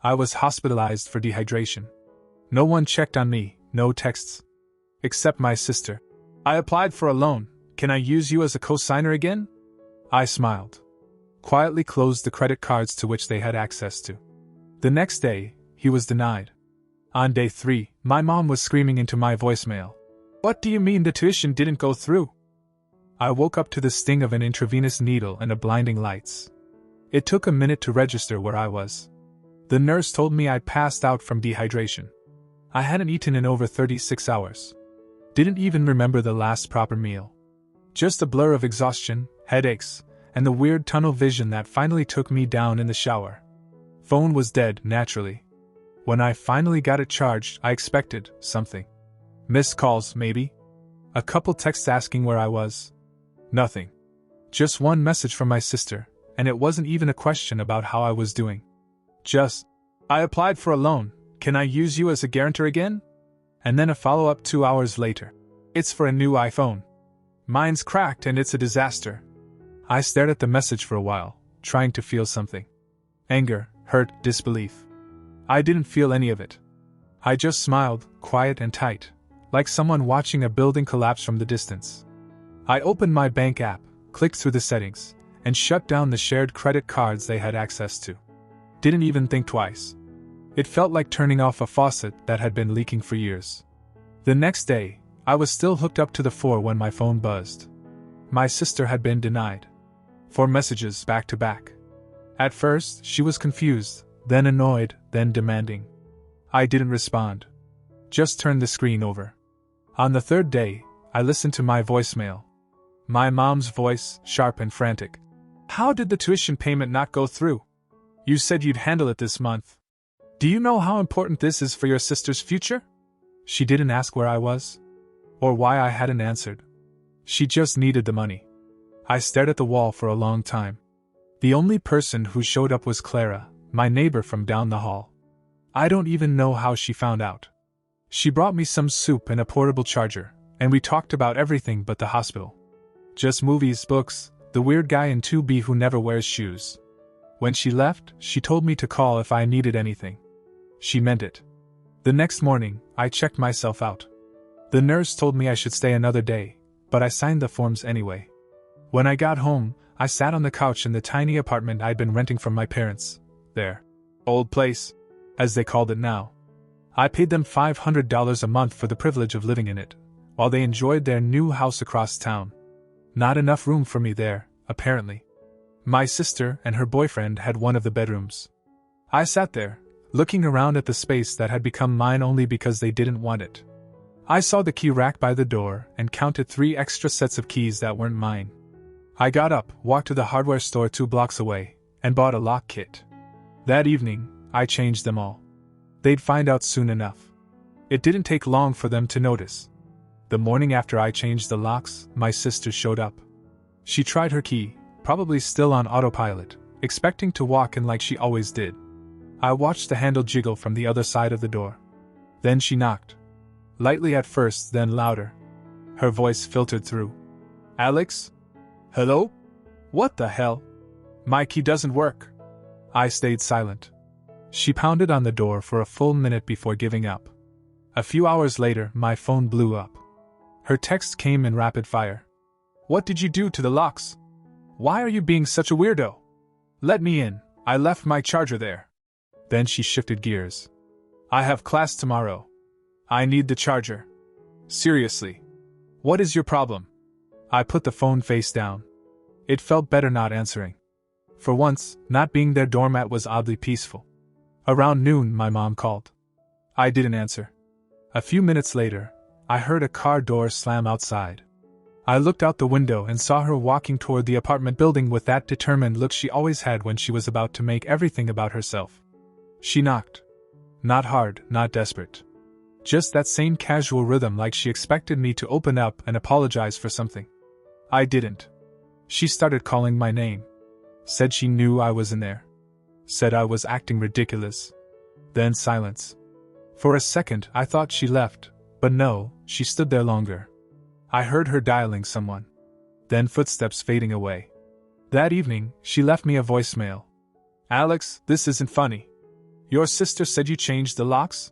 I was hospitalized for dehydration. No one checked on me, no texts. Except my sister. I applied for a loan. Can I use you as a co-signer again? I smiled. Quietly closed the credit cards to which they had access to. The next day, he was denied. On day 3, my mom was screaming into my voicemail. What do you mean the tuition didn't go through? I woke up to the sting of an intravenous needle and a blinding lights. It took a minute to register where I was. The nurse told me I'd passed out from dehydration. I hadn't eaten in over 36 hours. Didn't even remember the last proper meal. Just a blur of exhaustion, headaches, and the weird tunnel vision that finally took me down in the shower. Phone was dead, naturally. When I finally got it charged, I expected something. Missed calls, maybe? A couple texts asking where I was. Nothing. Just one message from my sister, and it wasn't even a question about how I was doing. Just, I applied for a loan, can I use you as a guarantor again? And then a follow-up 2 hours later. It's for a new iPhone. Mine's cracked and it's a disaster. I stared at the message for a while, trying to feel something. Anger, hurt, disbelief. I didn't feel any of it. I just smiled, quiet and tight, like someone watching a building collapse from the distance. I opened my bank app, clicked through the settings, and shut down the shared credit cards they had access to. Didn't even think twice. It felt like turning off a faucet that had been leaking for years. The next day, I was still hooked up to the 4 when my phone buzzed. My sister had been denied. 4 messages back to back. At first, she was confused, then annoyed, then demanding. I didn't respond. Just turned the screen over. On the 3rd day, I listened to my voicemail. My mom's voice, sharp and frantic. How did the tuition payment not go through? You said you'd handle it this month. Do you know how important this is for your sister's future? She didn't ask where I was, or why I hadn't answered. She just needed the money. I stared at the wall for a long time. The only person who showed up was Clara, my neighbor from down the hall. I don't even know how she found out. She brought me some soup and a portable charger, and we talked about everything but the hospital. Just movies, books, the weird guy in 2B who never wears shoes. When she left, she told me to call if I needed anything. She meant it. The next morning, I checked myself out. The nurse told me I should stay another day, but I signed the forms anyway. When I got home, I sat on the couch in the tiny apartment I'd been renting from my parents. Their old place, as they called it now. I paid them $500 a month for the privilege of living in it, while they enjoyed their new house across town. Not enough room for me there, apparently. My sister and her boyfriend had one of the bedrooms. I sat there, looking around at the space that had become mine only because they didn't want it. I saw the key rack by the door and counted 3 extra sets of keys that weren't mine. I got up, walked to the hardware store 2 blocks away, and bought a lock kit. That evening, I changed them all. They'd find out soon enough. It didn't take long for them to notice. The morning after I changed the locks, my sister showed up. She tried her key, probably still on autopilot, expecting to walk in like she always did. I watched the handle jiggle from the other side of the door. Then she knocked. Lightly at first, then louder. Her voice filtered through. Alex? Hello? What the hell? My key doesn't work. I stayed silent. She pounded on the door for a full minute before giving up. A few hours later, my phone blew up. Her text came in rapid fire. What did you do to the locks? Why are you being such a weirdo? Let me in, I left my charger there. Then she shifted gears. I have class tomorrow. I need the charger. Seriously. What is your problem? I put the phone face down. It felt better not answering. For once, not being their doormat was oddly peaceful. Around noon, my mom called. I didn't answer. A few minutes later, I heard a car door slam outside. I looked out the window and saw her walking toward the apartment building with that determined look she always had when she was about to make everything about herself. She knocked. Not hard, not desperate. Just that same casual rhythm, like she expected me to open up and apologize for something. I didn't. She started calling my name. Said she knew I was in there. Said I was acting ridiculous. Then silence. For a second I thought she left, but no, she stood there longer. I heard her dialing someone. Then footsteps fading away. That evening, she left me a voicemail. Alex, this isn't funny. Your sister said you changed the locks?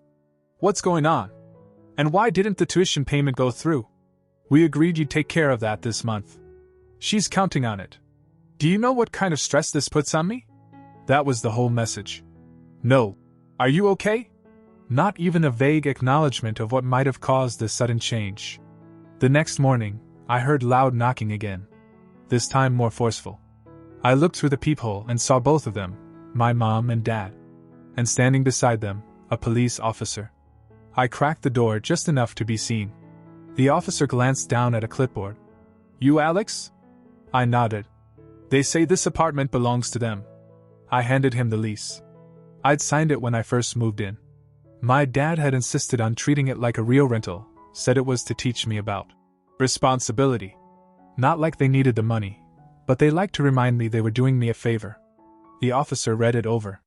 What's going on? And why didn't the tuition payment go through? We agreed you'd take care of that this month. She's counting on it. Do you know what kind of stress this puts on me? That was the whole message. No. Are you okay? Not even a vague acknowledgement of what might have caused this sudden change. The next morning, I heard loud knocking again. This time more forceful. I looked through the peephole and saw both of them, my mom and dad. And standing beside them, a police officer. I cracked the door just enough to be seen. The officer glanced down at a clipboard. You Alex? I nodded. They say this apartment belongs to them. I handed him the lease. I'd signed it when I first moved in. My dad had insisted on treating it like a real rental, said it was to teach me about responsibility. Not like they needed the money, but they liked to remind me they were doing me a favor. The officer read it over,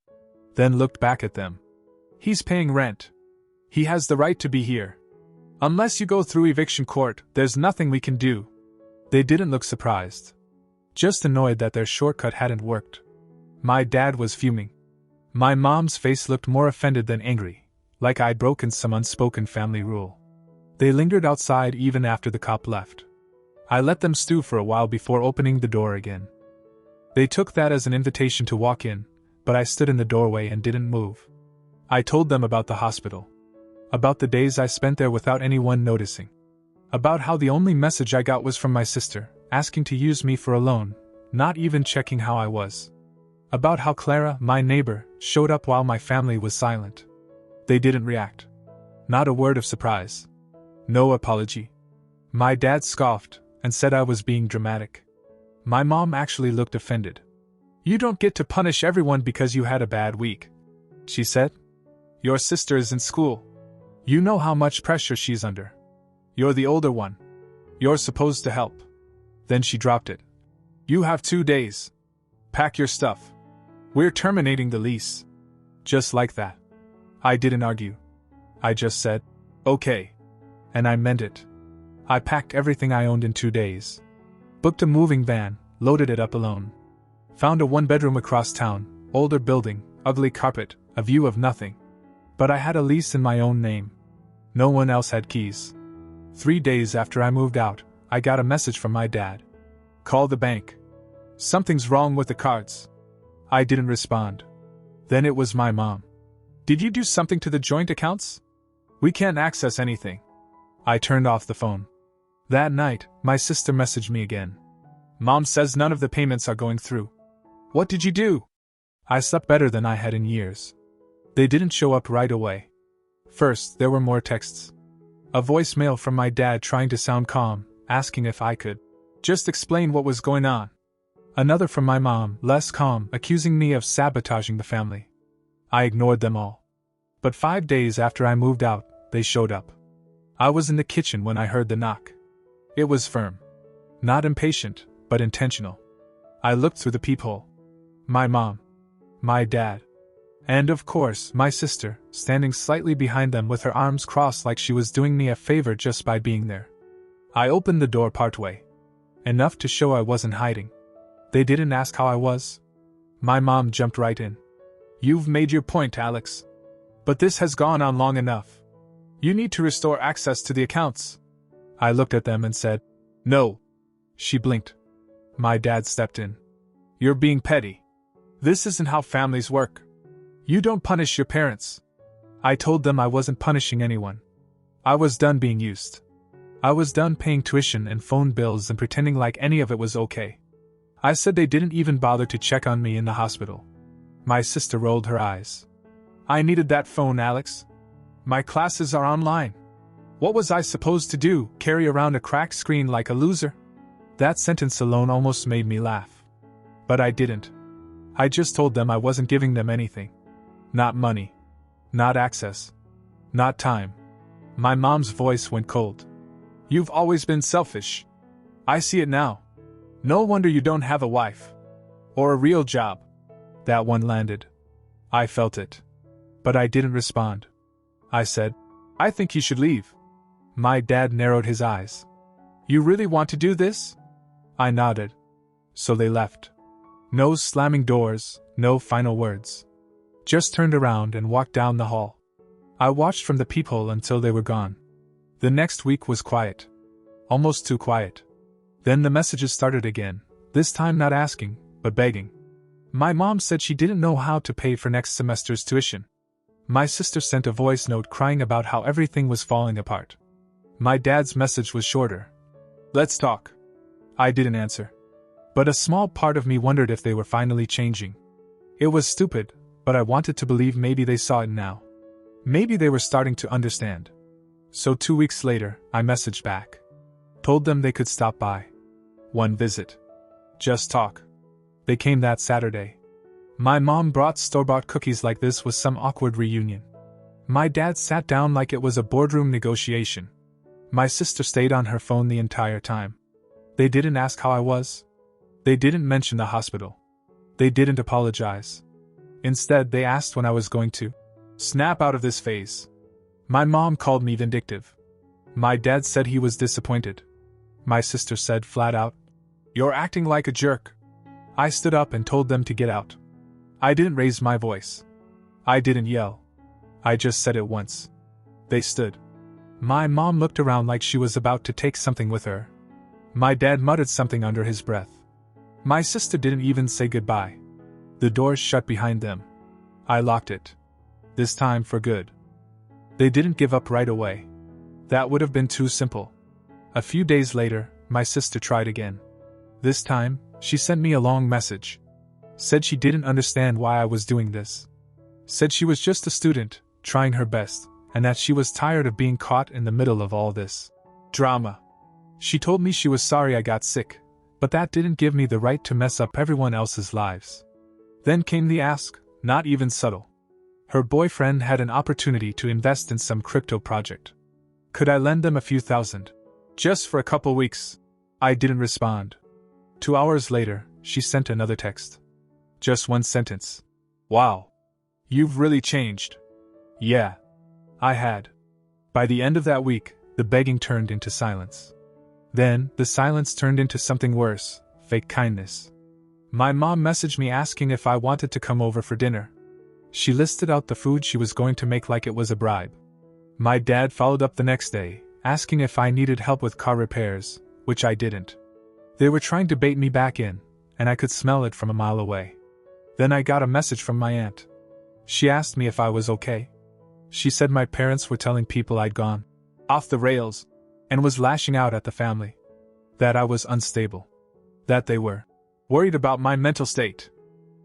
then looked back at them. He's paying rent. He has the right to be here. Unless you go through eviction court, there's nothing we can do. They didn't look surprised. Just annoyed that their shortcut hadn't worked. My dad was fuming. My mom's face looked more offended than angry, like I'd broken some unspoken family rule. They lingered outside even after the cop left. I let them stew for a while before opening the door again. They took that as an invitation to walk in, but I stood in the doorway and didn't move. I told them about the hospital. About the days I spent there without anyone noticing. About how the only message I got was from my sister, asking to use me for a loan, not even checking how I was. About how Clara, my neighbor, showed up while my family was silent. They didn't react. Not a word of surprise. No apology. My dad scoffed and said I was being dramatic. My mom actually looked offended. You don't get to punish everyone because you had a bad week, she said. Your sister is in school. You know how much pressure she's under. You're the older one. You're supposed to help. Then she dropped it. You have 2 days. Pack your stuff. We're terminating the lease. Just like that. I didn't argue. I just said, okay. And I meant it. I packed everything I owned in 2 days. Booked a moving van, loaded it up alone. Found a 1-bedroom across town, older building, ugly carpet, a view of nothing. But I had a lease in my own name. No one else had keys. 3 days after I moved out, I got a message from my dad. Call the bank. Something's wrong with the cards. I didn't respond. Then it was my mom. Did you do something to the joint accounts? We can't access anything. I turned off the phone. That night, my sister messaged me again. Mom says none of the payments are going through. What did you do? I slept better than I had in years. They didn't show up right away. First, there were more texts. A voicemail from my dad trying to sound calm, asking if I could just explain what was going on. Another from my mom, less calm, accusing me of sabotaging the family. I ignored them all. But 5 days after I moved out, they showed up. I was in the kitchen when I heard the knock. It was firm. Not impatient, but intentional. I looked through the peephole. My mom. My dad. And of course, my sister, standing slightly behind them with her arms crossed like she was doing me a favor just by being there. I opened the door partway. Enough to show I wasn't hiding. They didn't ask how I was. My mom jumped right in. You've made your point, Alex. But this has gone on long enough. You need to restore access to the accounts. I looked at them and said, no. She blinked. My dad stepped in. You're being petty. This isn't how families work. You don't punish your parents. I told them I wasn't punishing anyone. I was done being used. I was done paying tuition and phone bills and pretending like any of it was okay. I said they didn't even bother to check on me in the hospital. My sister rolled her eyes. I needed that phone, Alex. My classes are online. What was I supposed to do, carry around a cracked screen like a loser? That sentence alone almost made me laugh. But I didn't. I just told them I wasn't giving them anything. Not money. Not access. Not time. My mom's voice went cold. You've always been selfish. I see it now. No wonder you don't have a wife. Or a real job. That one landed. I felt it. But I didn't respond. I said, I think you should leave. My dad narrowed his eyes. You really want to do this? I nodded. So they left. No slamming doors, no final words. Just turned around and walked down the hall. I watched from the peephole until they were gone. The next week was quiet. Almost too quiet. Then the messages started again, this time not asking, but begging. My mom said she didn't know how to pay for next semester's tuition. My sister sent a voice note crying about how everything was falling apart. My dad's message was shorter. Let's talk. I didn't answer. But a small part of me wondered if they were finally changing. It was stupid, but I wanted to believe maybe they saw it now. Maybe they were starting to understand. So 2 weeks later, I messaged back. Told them they could stop by. One visit. Just talk. They came that Saturday. My mom brought store-bought cookies like this was some awkward reunion. My dad sat down like it was a boardroom negotiation. My sister stayed on her phone the entire time. They didn't ask how I was. They didn't mention the hospital. They didn't apologize. Instead, they asked when I was going to snap out of this phase. My mom called me vindictive. My dad said he was disappointed. My sister said flat out, "You're acting like a jerk." I stood up and told them to get out. I didn't raise my voice. I didn't yell. I just said it once. They stood. My mom looked around like she was about to take something with her. My dad muttered something under his breath. My sister didn't even say goodbye. The doors shut behind them. I locked it. This time for good. They didn't give up right away. That would have been too simple. A few days later, my sister tried again. This time, she sent me a long message. Said she didn't understand why I was doing this. Said she was just a student, trying her best, and that she was tired of being caught in the middle of all this drama. She told me she was sorry I got sick, but that didn't give me the right to mess up everyone else's lives. Then came the ask, not even subtle. Her boyfriend had an opportunity to invest in some crypto project. Could I lend them a few thousand? Just for a couple weeks. I didn't respond. 2 hours later, she sent another text. Just one sentence. Wow. You've really changed. Yeah. I had. By the end of that week, the begging turned into silence. Then, the silence turned into something worse, fake kindness. My mom messaged me asking if I wanted to come over for dinner. She listed out the food she was going to make like it was a bribe. My dad followed up the next day, asking if I needed help with car repairs, which I didn't. They were trying to bait me back in, and I could smell it from a mile away. Then I got a message from my aunt. She asked me if I was okay. She said my parents were telling people I'd gone off the rails, and was lashing out at the family. That I was unstable. That they were worried about my mental state.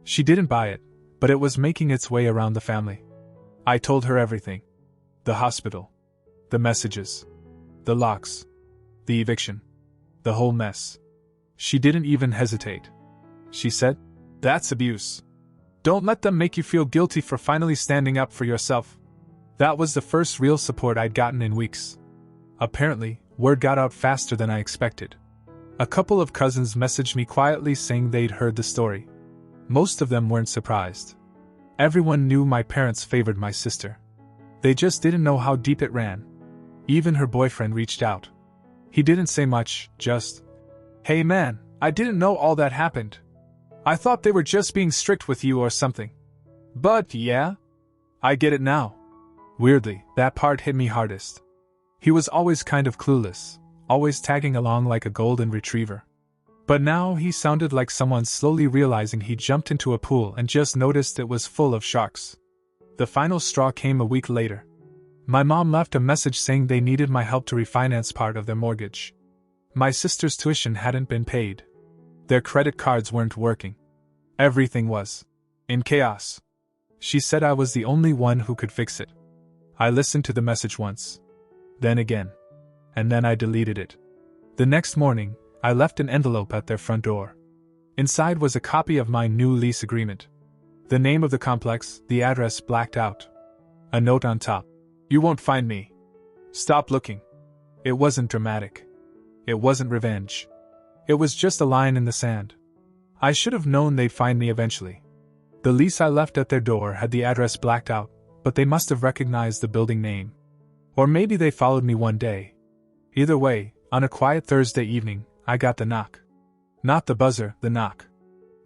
She didn't buy it, but it was making its way around the family. I told her everything. The hospital. The messages. The locks. The eviction. The whole mess. She didn't even hesitate. She said, "That's abuse. Don't let them make you feel guilty for finally standing up for yourself." That was the first real support I'd gotten in weeks. Apparently, word got out faster than I expected. A couple of cousins messaged me quietly saying they'd heard the story. Most of them weren't surprised. Everyone knew my parents favored my sister. They just didn't know how deep it ran. Even her boyfriend reached out. He didn't say much, just, "Hey man, I didn't know all that happened. I thought they were just being strict with you or something. But yeah, I get it now." Weirdly, that part hit me hardest. He was always kind of clueless, always tagging along like a golden retriever. But now he sounded like someone slowly realizing he jumped into a pool and just noticed it was full of sharks. The final straw came a week later. My mom left a message saying they needed my help to refinance part of their mortgage. My sister's tuition hadn't been paid. Their credit cards weren't working. Everything was in chaos. She said I was the only one who could fix it. I listened to the message once. Then again. And then I deleted it. The next morning, I left an envelope at their front door. Inside was a copy of my new lease agreement. The name of the complex, the address blacked out. A note on top. "You won't find me. Stop looking." It wasn't dramatic. It wasn't revenge. It was just a line in the sand. I should have known they'd find me eventually. The lease I left at their door had the address blacked out, but they must have recognized the building name. Or maybe they followed me one day. Either way, on a quiet Thursday evening, I got the knock. Not the buzzer, the knock.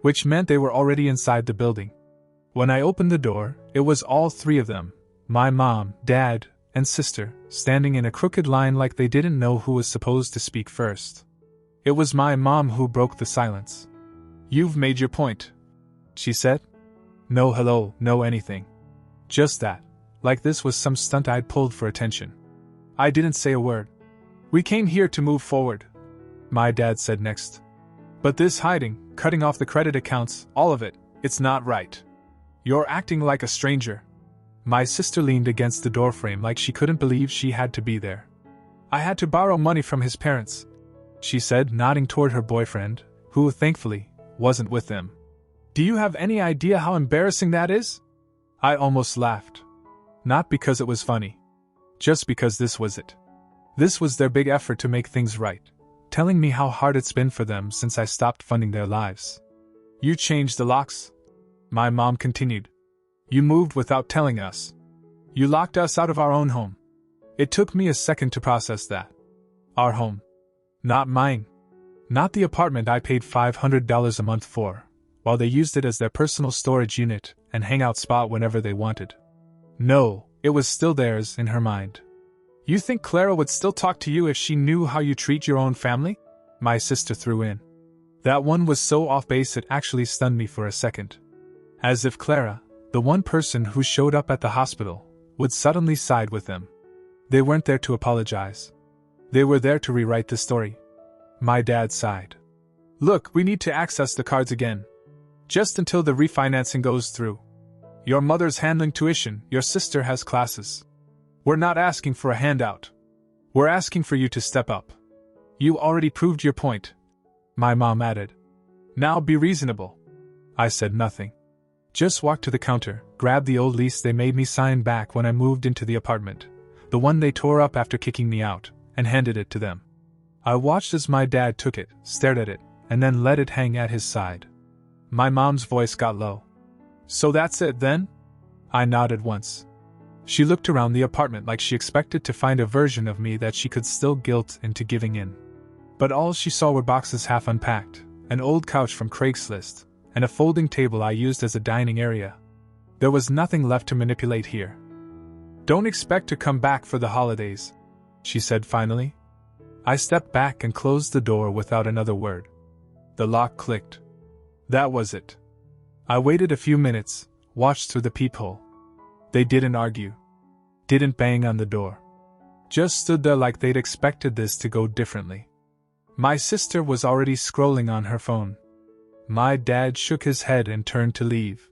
Which meant they were already inside the building. When I opened the door, it was all three of them, my mom, dad, and sister, standing in a crooked line like they didn't know who was supposed to speak first. It was my mom who broke the silence. "You've made your point," she said. "No hello, no anything. Just that, like this was some stunt I'd pulled for attention." I didn't say a word. "We came here to move forward," my dad said next. "But this hiding, cutting off the credit accounts, all of it, it's not right. You're acting like a stranger." My sister leaned against the doorframe like she couldn't believe she had to be there. "I had to borrow money from his parents," she said, nodding toward her boyfriend, who, thankfully, wasn't with them. "Do you have any idea how embarrassing that is?" I almost laughed. Not because it was funny. Just because this was it. This was their big effort to make things right, telling me how hard it's been for them since I stopped funding their lives. "You changed the locks," my mom continued. "You moved without telling us. You locked us out of our own home." It took me a second to process that. Our home. Not mine. Not the apartment I paid $500 a month for, while they used it as their personal storage unit and hangout spot whenever they wanted. No, it was still theirs in her mind. "You think Clara would still talk to you if she knew how you treat your own family?" my sister threw in. That one was so off base it actually stunned me for a second. As if Clara, the one person who showed up at the hospital, would suddenly side with them. They weren't there to apologize. They were there to rewrite the story. My dad sighed. "Look, we need to access the cards again. Just until the refinancing goes through. Your mother's handling tuition, your sister has classes. We're not asking for a handout. We're asking for you to step up. You already proved your point," my mom added. "Now be reasonable." I said nothing. Just walked to the counter, grabbed the old lease they made me sign back when I moved into the apartment, the one they tore up after kicking me out, and handed it to them. I watched as my dad took it, stared at it, and then let it hang at his side. My mom's voice got low. "So that's it then?" I nodded once. She looked around the apartment like she expected to find a version of me that she could still guilt into giving in. But all she saw were boxes half unpacked, an old couch from Craigslist, and a folding table I used as a dining area. There was nothing left to manipulate here. "Don't expect to come back for the holidays," she said finally. I stepped back and closed the door without another word. The lock clicked. That was it. I waited a few minutes, watched through the peephole. They didn't argue. Didn't bang on the door. Just stood there like they'd expected this to go differently. My sister was already scrolling on her phone. My dad shook his head and turned to leave.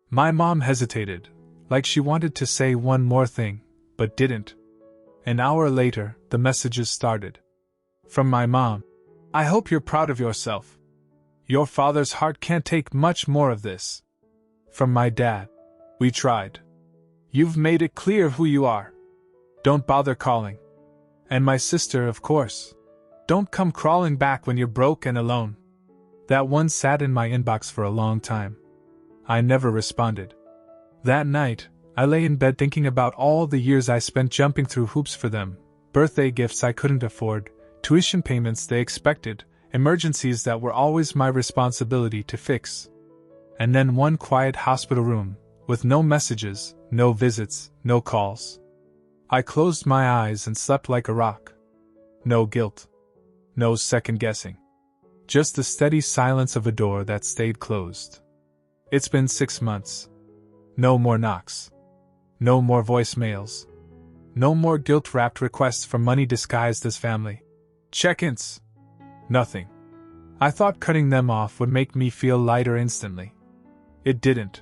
My mom hesitated, like she wanted to say one more thing, but didn't. An hour later, the messages started. From my mom. "I hope you're proud of yourself. Your father's heart can't take much more of this." From my dad. "We tried. You've made it clear who you are. Don't bother calling." And my sister, of course. "Don't come crawling back when you're broke and alone." That one sat in my inbox for a long time. I never responded. That night, I lay in bed thinking about all the years I spent jumping through hoops for them, birthday gifts I couldn't afford, tuition payments they expected, emergencies that were always my responsibility to fix. And then one quiet hospital room, with no messages, no visits, no calls. I closed my eyes and slept like a rock. No guilt. No second guessing. Just the steady silence of a door that stayed closed. It's been 6 months. No more knocks. No more voicemails. No more guilt-wrapped requests for money disguised as family. Check-ins. Nothing. I thought cutting them off would make me feel lighter instantly. It didn't.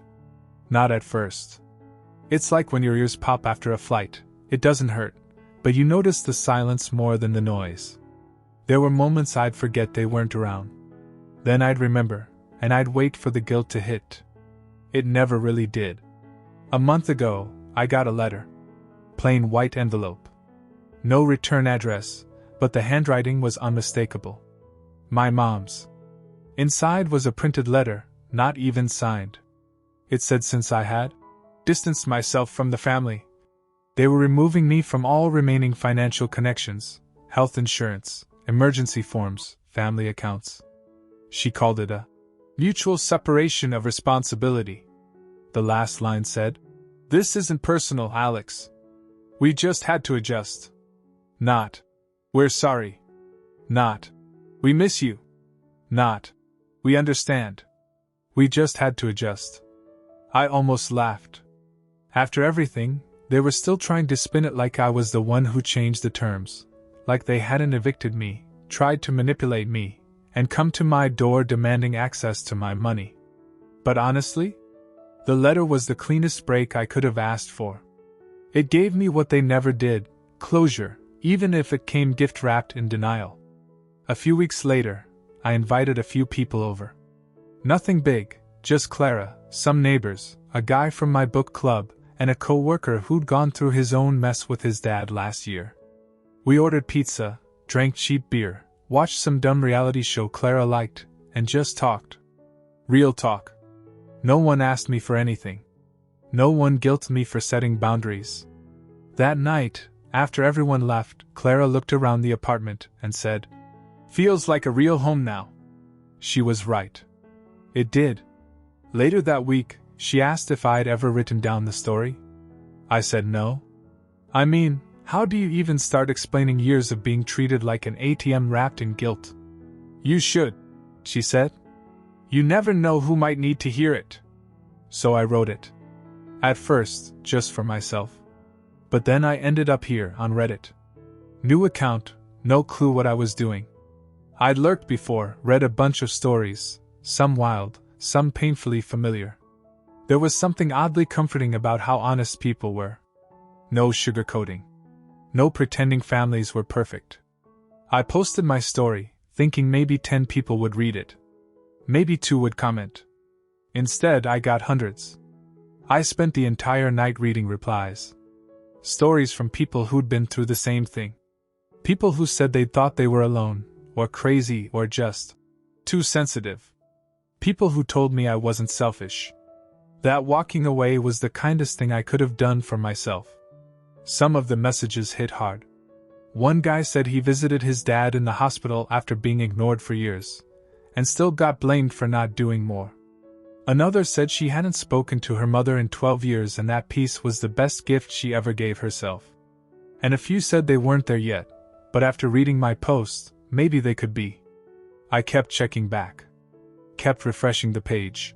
Not at first. It's like when your ears pop after a flight. It doesn't hurt, but you notice the silence more than the noise. There were moments I'd forget they weren't around. Then I'd remember, and I'd wait for the guilt to hit. It never really did. A month ago, I got a letter. Plain white envelope. No return address, but the handwriting was unmistakable. My mom's. Inside was a printed letter, not even signed. It said since I had distanced myself from the family, they were removing me from all remaining financial connections, health insurance, emergency forms, family accounts. She called it a mutual separation of responsibility. the last line said. This isn't personal, Alex. We just had to adjust. Not. We're sorry. Not. We miss you. Not. We understand. We just had to adjust. I almost laughed. After everything, they were still trying to spin it like I was the one who changed the terms, like they hadn't evicted me, tried to manipulate me, and come to my door demanding access to my money. But honestly, the letter was the cleanest break I could have asked for. It gave me what they never did, closure, even if it came gift-wrapped in denial. A few weeks later, I invited a few people over. Nothing big, just Clara, some neighbors, a guy from my book club, and a co-worker who'd gone through his own mess with his dad last year. We ordered pizza, drank cheap beer, watched some dumb reality show Clara liked, and just talked. Real talk. No one asked me for anything. No one guilted me for setting boundaries. That night, after everyone left, Clara looked around the apartment and said, "Feels like a real home now." She was right. It did. Later that week, she asked if I'd ever written down the story. I said no. I mean, how do you even start explaining years of being treated like an ATM wrapped in guilt? You should, she said. You never know who might need to hear it. So I wrote it. At first, just for myself. But then I ended up here on Reddit. New account, no clue what I was doing. I'd lurked before, read a bunch of stories, some wild, some painfully familiar. There was something oddly comforting about how honest people were. No sugarcoating. No pretending families were perfect. I posted my story, thinking maybe 10 people would read it. Maybe 2 would comment. Instead, I got hundreds. I spent the entire night reading replies. Stories from people who'd been through the same thing. People who said they thought they were alone, or crazy, or just too sensitive. People who told me I wasn't selfish. That walking away was the kindest thing I could have done for myself. Some of the messages hit hard. One guy said he visited his dad in the hospital after being ignored for years, and still got blamed for not doing more. Another said she hadn't spoken to her mother in 12 years and that peace was the best gift she ever gave herself. And a few said they weren't there yet, but after reading my post, maybe they could be. I kept checking back. Kept refreshing the page.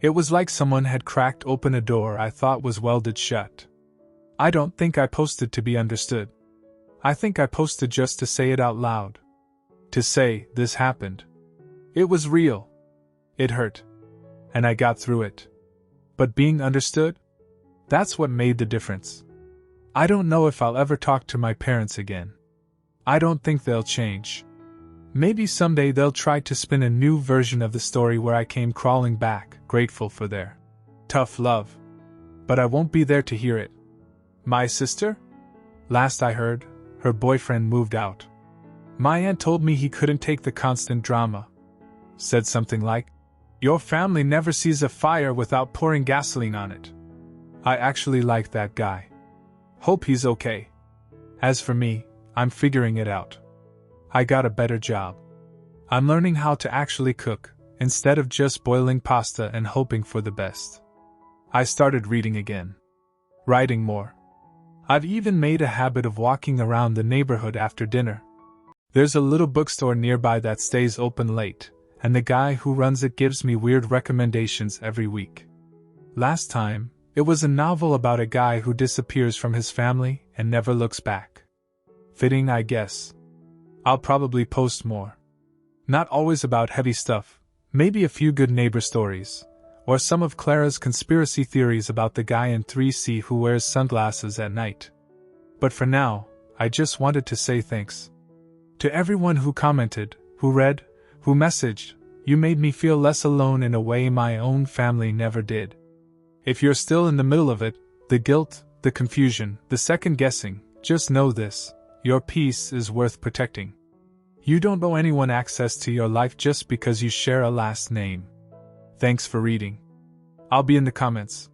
It was like someone had cracked open a door I thought was welded shut. I don't think I posted to be understood. I think I posted just to say it out loud. To say, this happened. It was real. It hurt. And I got through it. But being understood? That's what made the difference. I don't know if I'll ever talk to my parents again. I don't think they'll change. Maybe someday they'll try to spin a new version of the story where I came crawling back, grateful for their tough love. But I won't be there to hear it. My sister? Last I heard, her boyfriend moved out. My aunt told me he couldn't take the constant drama. Said something like, "Your family never sees a fire without pouring gasoline on it." I actually like that guy. Hope he's okay. As for me, I'm figuring it out. I got a better job. I'm learning how to actually cook, instead of just boiling pasta and hoping for the best. I started reading again. Writing more. I've even made a habit of walking around the neighborhood after dinner. There's a little bookstore nearby that stays open late, and the guy who runs it gives me weird recommendations every week. Last time, it was a novel about a guy who disappears from his family and never looks back. Fitting, I guess. I'll probably post more. Not always about heavy stuff, maybe a few good neighbor stories, or some of Clara's conspiracy theories about the guy in 3C who wears sunglasses at night. But for now, I just wanted to say thanks. To everyone who commented, who read, who messaged, you made me feel less alone in a way my own family never did. If you're still in the middle of it, the guilt, the confusion, the second guessing, just know this. Your peace is worth protecting. You don't owe anyone access to your life just because you share a last name. Thanks for reading. I'll be in the comments.